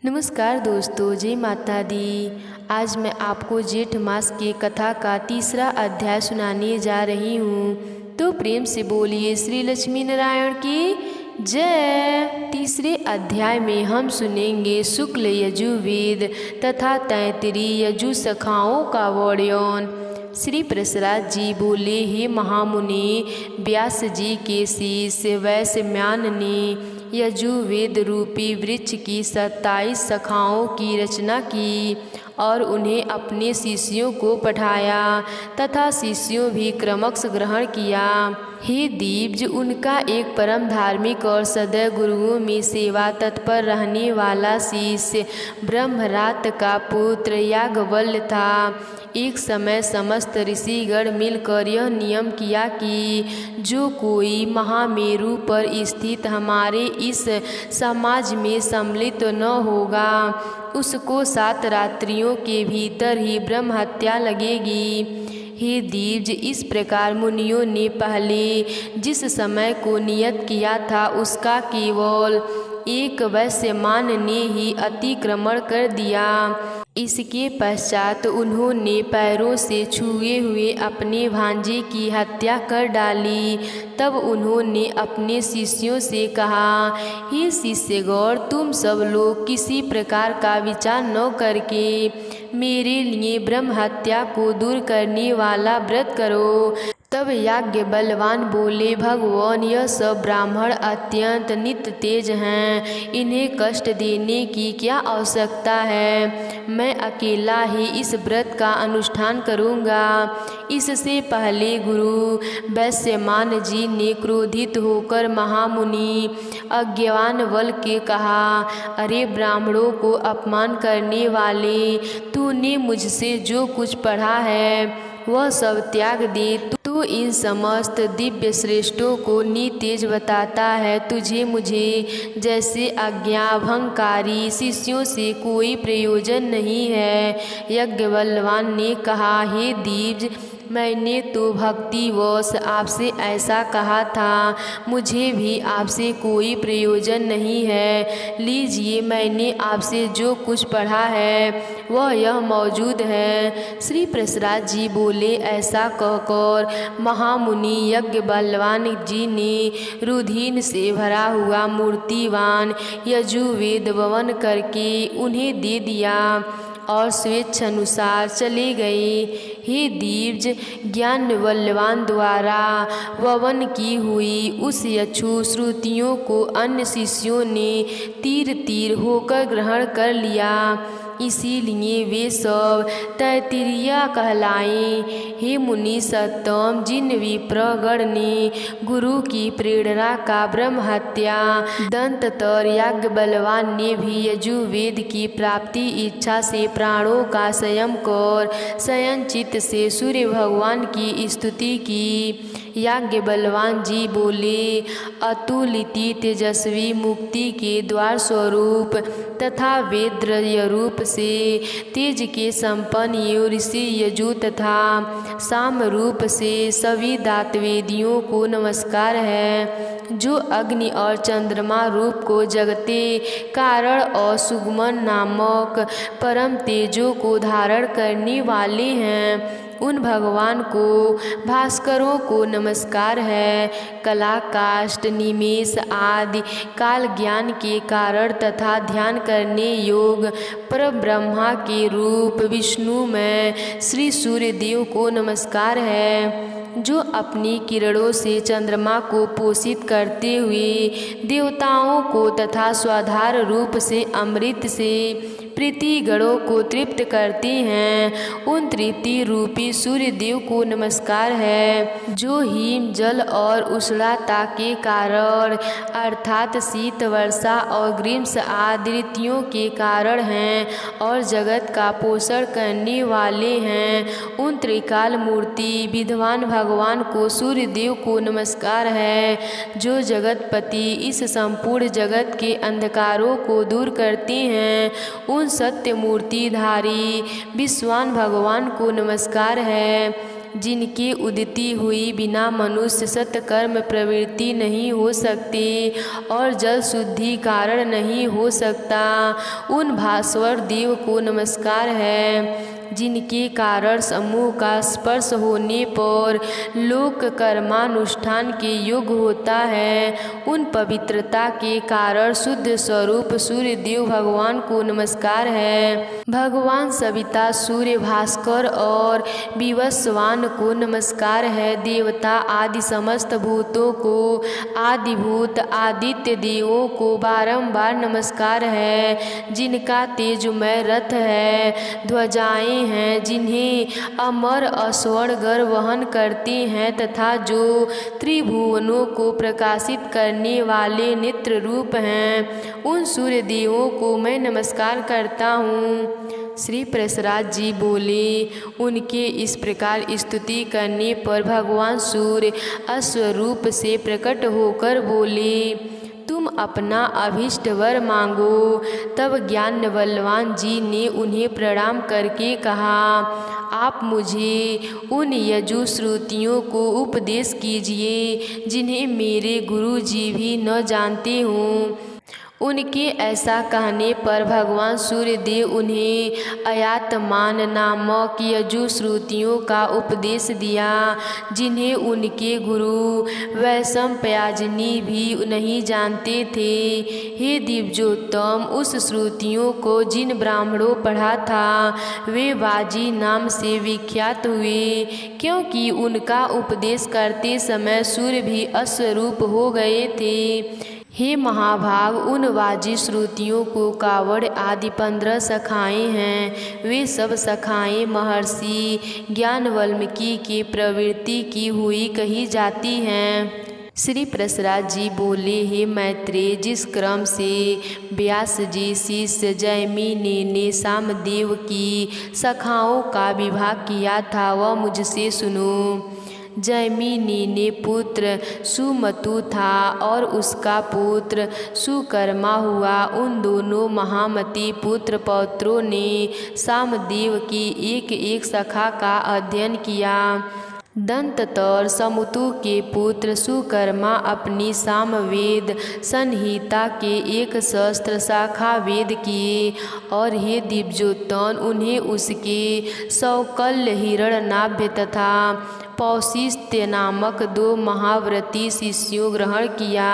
नमस्कार दोस्तों, जय माता दी। आज मैं आपको जेठ मास की कथा का तीसरा अध्याय सुनाने जा रही हूँ। तो प्रेम से बोलिए श्री लक्ष्मी नारायण की जय। तीसरे अध्याय में हम सुनेंगे शुक्ल यजुर्वेद तथा तैतरी यजु शाखाओं का वर्णन। श्री प्रसराज जी बोले, हे महामुनि, व्यास जी के शिष्य वैश्यम्यान ने यजुर्वेद रूपी वृक्ष की 27 शाखाओं की रचना की और उन्हें अपने शिष्यों को पढ़ाया तथा शिष्यों भी क्रमश ग्रहण किया। हे दीप्ज, उनका एक परम धार्मिक और सदैव गुरुओं में सेवा तत्पर रहने वाला शिष्य ब्रह्मरात का पुत्र याज्ञवल्क्य था। एक समय समस्त ऋषिगण मिलकर यह नियम किया कि जो कोई महामेरु पर स्थित हमारे इस समाज में सम्मिलित न होगा, उसको 7 रात्रियों के भीतर ही ब्रह्म हत्या लगेगी। हे दीप्ज, इस प्रकार मुनियों ने पहले जिस समय को नियत किया था उसका केवल एक वैश्यमान ने ही अतिक्रमण कर दिया। इसके पश्चात उन्होंने पैरों से छुए हुए अपने भांजे की हत्या कर डाली। तब उन्होंने अपने शिष्यों से कहा, हे शिष्यगण, तुम सब लोग किसी प्रकार का विचार न करके मेरे लिए ब्रह्म हत्या को दूर करने वाला व्रत करो। तब याज्ञवल्क्य बोले, भगवान, यह सब ब्राह्मण अत्यंत नित्य तेज हैं, इन्हें कष्ट देने की क्या आवश्यकता है। मैं अकेला ही इस व्रत का अनुष्ठान करूँगा। इससे पहले गुरु वैश्यमान जी ने क्रोधित होकर महामुनि याज्ञवल्क्य के कहा, अरे ब्राह्मणों को अपमान करने वाले, तूने मुझसे जो कुछ पढ़ा है वह सब त्याग दे। तू इन समस्त दिव्य श्रेष्ठों को नितेज बताता है। तुझे मुझे जैसे आज्ञाभंगकारी शिष्यों से कोई प्रयोजन नहीं है। याज्ञवल्क्य ने कहा, हे दीप्ज, मैंने तो भक्तिवश आपसे ऐसा कहा था, मुझे भी आपसे कोई प्रयोजन नहीं है। लीजिए, मैंने आपसे जो कुछ पढ़ा है वह यह मौजूद है। श्री प्रसराज जी बोले, ऐसा कहकर महामुनि याज्ञवल्क्य जी ने रुधिर से भरा हुआ मूर्तिवान यजुर्वेद हवन करके उन्हें दे दिया और स्वेच्छानुसार चले गए। हे दीप्ज, याज्ञवल्क्य द्वारा हवन की हुई उस यक्षु श्रुतियों को अन्य शिष्यों ने तीर तीर होकर ग्रहण कर लिया, इसीलिए वे सब तैत्तिरीय कहलाए। हे मुनि सत्तम, जिन विप्रगण ने गुरु की प्रेरणा का ब्रह्म हत्या दंततर याज्ञवल्क्य ने भी यजुर्वेद की प्राप्ति इच्छा से प्राणों का संयम कर शयन चित्त से सूर्य भगवान की स्तुति की। याज्ञवल्क्य जी बोले, अतुलित तेजस्वी मुक्ति के द्वार स्वरूप तथा वेद्य रूप से तेज के संपन्न ये ऋषि यजु तथा साम रूप से सभी दातवेदियों को नमस्कार है, जो अग्नि और चंद्रमा रूप को जगते कारण और सुगमन नामक परम तेजों को धारण करने वाले हैं। उन भगवान को भास्करों को नमस्कार है। कला, काष्ठ, निमेष आदि काल ज्ञान के कारण तथा ध्यान करने योग परब्रह्मा के रूप विष्णु में श्री सूर्य देव को नमस्कार है, जो अपनी किरणों से चंद्रमा को पोषित करते हुए देवताओं को तथा स्वाधार रूप से अमृत से प्रीति गणों को तृप्त करते हैं। उन तृप्ति रूपी सूर्य देव को नमस्कार है, जो हिम जल और उष्णता के कारण अर्थात शीत, वर्षा और ग्रीष्म आदि ऋतुओं के कारण हैं और जगत का पोषण करने वाले हैं। उन त्रिकाल मूर्ति विद्वान भगवान को सूर्य देव को नमस्कार है, जो जगतपति इस संपूर्ण जगत के अंधकारों को दूर करते हैं। उन सत्य मूर्तिधारी विश्वान भगवान को नमस्कार है, जिनके उदित हुई बिना मनुष्य सत्कर्म प्रवृत्ति नहीं हो सकते और जल शुद्धि कारण नहीं हो सकता, उन भास्वर देव को नमस्कार है। जिनके कारण समूह का स्पर्श होने पर लोक कर्मानुष्ठान के योग होता है, उन पवित्रता के कारण शुद्ध स्वरूप सूर्य देव भगवान को नमस्कार है। भगवान सविता, सूर्य, भास्कर और विवस्वान को नमस्कार है। देवता आदि समस्त भूतों को, आदिभूत आदित्य देवों को बारंबार नमस्कार है। जिनका तेजमय रथ है, ध्वजाएं हैं, जिन्हें अमर अस्वर्णगर वहन करते हैं तथा जो त्रिभुवनों को प्रकाशित करने वाले नेत्र रूप हैं, उन सूर्य देवों को मैं नमस्कार करता हूँ। श्री प्रसराज जी बोले, उनके इस प्रकार स्तुति करने पर भगवान सूर्य अश्वरूप से प्रकट होकर बोले, तुम अपना अभीष्ट वर मांगो। तब ज्ञान बलवान जी ने उन्हें प्रणाम करके कहा, आप मुझे उन यजुश्रुतियों को उपदेश कीजिए जिन्हें मेरे गुरु जी भी न जानते हों। उनके ऐसा कहने पर भगवान सूर्यदेव उन्हें अयातमान नामक यजुश्रुतियों का उपदेश दिया, जिन्हें उनके गुरु वैशंपायनी भी नहीं जानते थे। हे दिव्योत्तम, उस श्रुतियों को जिन ब्राह्मणों पढ़ा था वे बाजी नाम से विख्यात हुए, क्योंकि उनका उपदेश करते समय सूर्य भी अश्वरूप हो गए थे। हे महाभाग, उन वाजी श्रुतियों को कावड़ आदि 15 शाखाएँ हैं। वे सब शाखाएँ महर्षि ज्ञान वाल्मीकि की प्रवृत्ति की हुई कही जाती हैं। श्री प्रसराज जी बोले, हे मैत्रेय, जिस क्रम से व्यास जी शिष्य जैमिनी ने सामदेव की शाखाओं का विभाग किया था वह मुझसे सुनो। जैमिनी ने पुत्र सुमतु था और उसका पुत्र सुकर्मा हुआ। उन दोनों महामती पुत्र पौत्रों ने सामदेव की एक एक शाखा का अध्ययन किया। दंततर समुतु के पुत्र सुकर्मा अपनी सामवेद संहिता के एक सहस्त्र शाखा वेद किए और हे दिव्योत्तम, उन्हें उसके सौकल्य हिरण्यनाभ तथा पौशिस्त्य नामक 2 महाव्रती शिष्यों ग्रहण किया।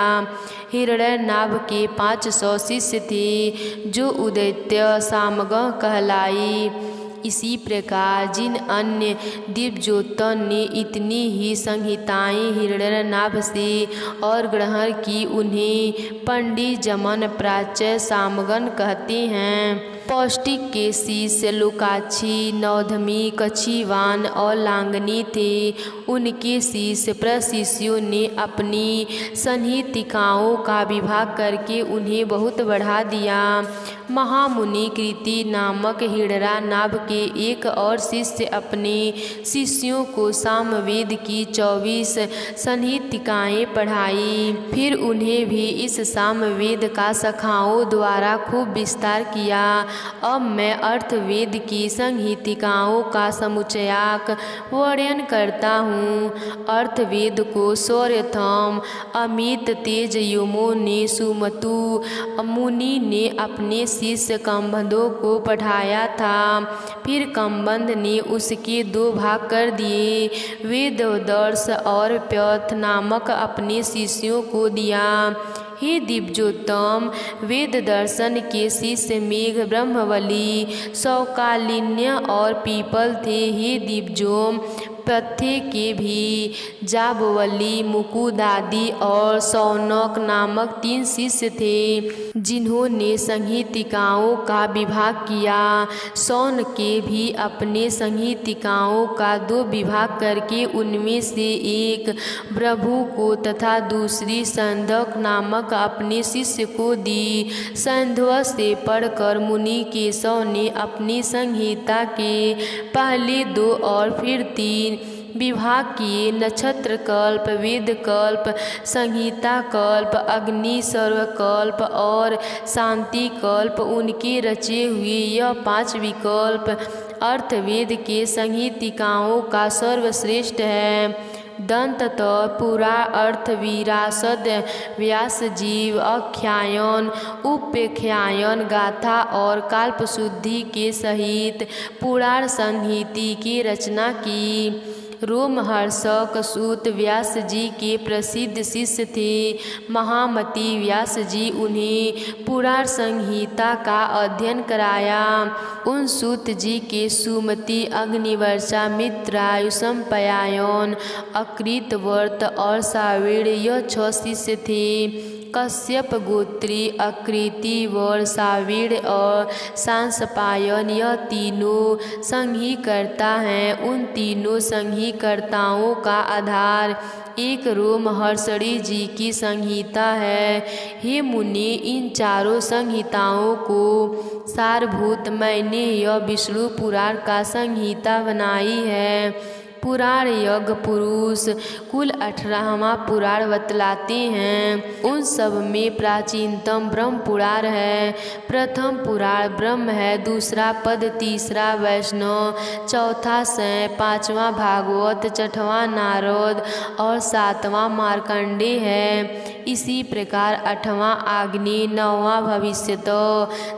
हिरण्यनाभ के 500 शिष्य थे जो उदैत्य सामगां कहलाई। इसी प्रकार जिन अन्य दिव्योत्तम ने इतनी ही संहिताएं हिरण्यनाभ से और ग्रहण की, उन्हें पंडित जमन प्राच्य सामगन कहते हैं। पौष्टिक के शिष्य लोकाक्षी, नौधमी, कछीवान और लांगनी थे। उनके शिष्य प्रशिष्यों ने अपनी संहितिकाओं का विभाग करके उन्हें बहुत बढ़ा दिया। महामुनि कृति नामक हिरण्यनाभ के एक और शिष्य अपने शिष्यों को सामवेद की 24 संहितिकाएं पढ़ाई। फिर उन्हें भी इस सामवेद का शाखाओं द्वारा खूब विस्तार किया। अब मैं अर्थवेद की संहितिकाओं का समुच्चयाक वर्णन करता हूँ। अर्थवेद को सौर्यथम, अमित तेज यमो ने सुमतु मुनि ने अपने शिष्य कंबंधों को पढ़ाया था। फिर कंबंध ने उसके 2 भाग कर दिए। वेददर्श और प्यथ नामक अपने शिष्यों को दिया। हे दिव्योत्तम, वेद दर्शन के शिष्य मेघ, ब्रह्मवली, सौकालिन्य और पीपल थे। हे दिव्योम, पथ्य के भी जाबवली, मुकुदादि और सौनक नामक 3 शिष्य थे जिन्होंने संहितिकाओं का विभाग किया। सौन के भी अपने संहितिकाओं का 2 विभाग करके उनमें से एक प्रभु को तथा दूसरी संधक नामक अपने शिष्य को दी। संध्व से पढ़कर मुनि केशव ने अपनी संहिता के पहले 2 और फिर 3 विभाग किए। नक्षत्र कल्प, वेद कल्प, संहिता कल्प, अग्नि सर्वकल्प और शांति कल्प उनके रचे हुए यह 5 विकल्प अर्थवेद के संहितिकाओं का सर्वश्रेष्ठ है। दंत पुरा अर्थ विरासद व्यास जीव आख्यान उपाख्यान गाथा और काल्पशुद्धि के सहित पुराण संहिति की रचना की। रोमहर्षक सूत व्यास जी के प्रसिद्ध शिष्य थे। महामती व्यास जी उन्हें पुराण संहिता का अध्ययन कराया। उन सूत जी के सुमति अग्निवर्षा मित्रायु संपयायन अकृतवर्त और सावीर यह 6 शिष्य थे। कश्यप गोत्री अकृति वर सावीर और सांसपायन यह तीनों संहिकर्ता हैं। उन तीनों संहिकर्ताओं का आधार एक रोमहर्षणी जी की संहिता है। हे मुनि, इन चारों संहिताओं को सारभूत मैंने यह विष्णु पुराण का संहिता बनाई है। पुराण यज्ञ पुरुष कुल 18वां पुराण बतलाते हैं। उन सब में प्राचीनतम ब्रह्म पुराण है। प्रथम पुराण ब्रह्म है, दूसरा पद, तीसरा वैष्णव, चौथा सैं, 5वां भागवत, 6वां नारद और 7वां मार्कंडेय है। इसी प्रकार 8वां आग्नेय, 9वां भविष्यत,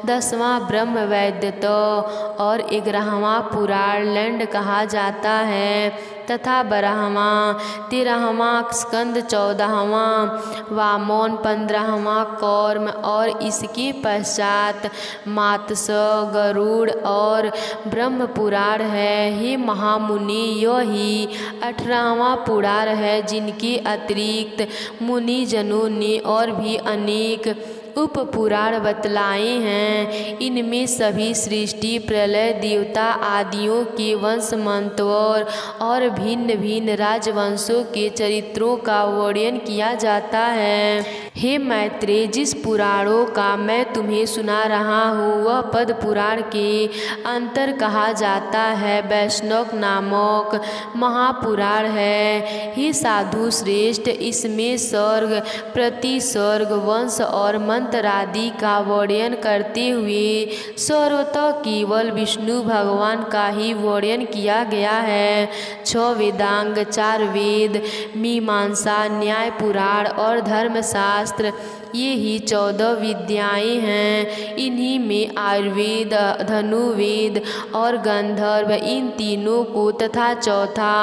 10वां ब्रह्म वैद्यत और 11वां पुराण लैंड कहा जाता है तथा 12वां, 13वां स्कंद, 14वां वामन, 15वां कौर्म और इसके पश्चात मात्स, गरुड़ और ब्रह्म पुराण है। हे महामुनि, यह ही 18वां पुराण है जिनके अतिरिक्त मुनि जनों ने और भी अनेक उपपुराण बतलाए हैं। इनमें सभी सृष्टि, प्रलय, देवता आदियों के वंश मंतव्य और भिन्न भिन्न राजवंशों के चरित्रों का वर्णन किया जाता है। हे मैत्रेय, जिस पुराणों का मैं तुम्हें सुना रहा हूँ वह पद पुराण के अंतर कहा जाता है। वैष्णव नामक महापुराण है। हे साधु श्रेष्ठ, इसमें सर्ग प्रतिसर्ग वंश और मंत्र आदि का वर्णन करते हुए सर्वतः केवल विष्णु भगवान का ही वर्णन किया गया है। 6 वेदांग, 4 वेद, मीमांसा, न्याय पुराण और धर्मशास्त्र, ये ही 14 विद्याएं हैं। इन्हीं में आयुर्वेद, धनुर्वेद और गंधर्व, इन तीनों को तथा चौथा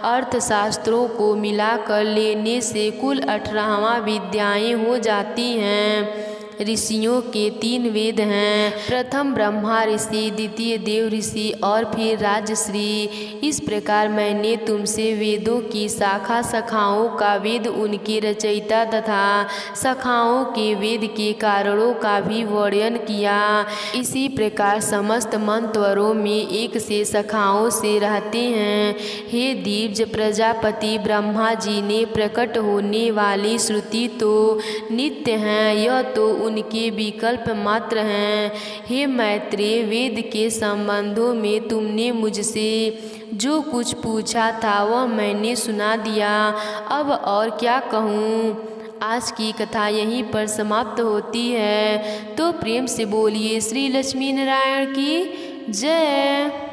अर्थशास्त्रों को मिलाकर लेने से कुल 18वां विद्याएं हो जाती हैं। ऋषियों के 3 वेद हैं। प्रथम ब्रह्मा ऋषि, द्वितीय देव ऋषि और फिर राजश्री। इस प्रकार मैंने तुमसे वेदों की शाखा शाखाओं का वेद, उनके रचयिता तथा शाखाओं के वेद के कारणों का भी वर्णन किया। इसी प्रकार समस्त मंत्रों में एक से शाखाओं से रहते हैं। हे दिव्ज प्रजापति, ब्रह्मा जी ने प्रकट होने वाली श्रुति तो नित्य हैं, यह तो उनके विकल्प मात्र हैं। हे मैत्रेय, वेद के संबंधों में तुमने मुझसे जो कुछ पूछा था वह मैंने सुना दिया। अब और क्या कहूँ। आज की कथा यहीं पर समाप्त होती है। तो प्रेम से बोलिए श्री लक्ष्मी नारायण की जय।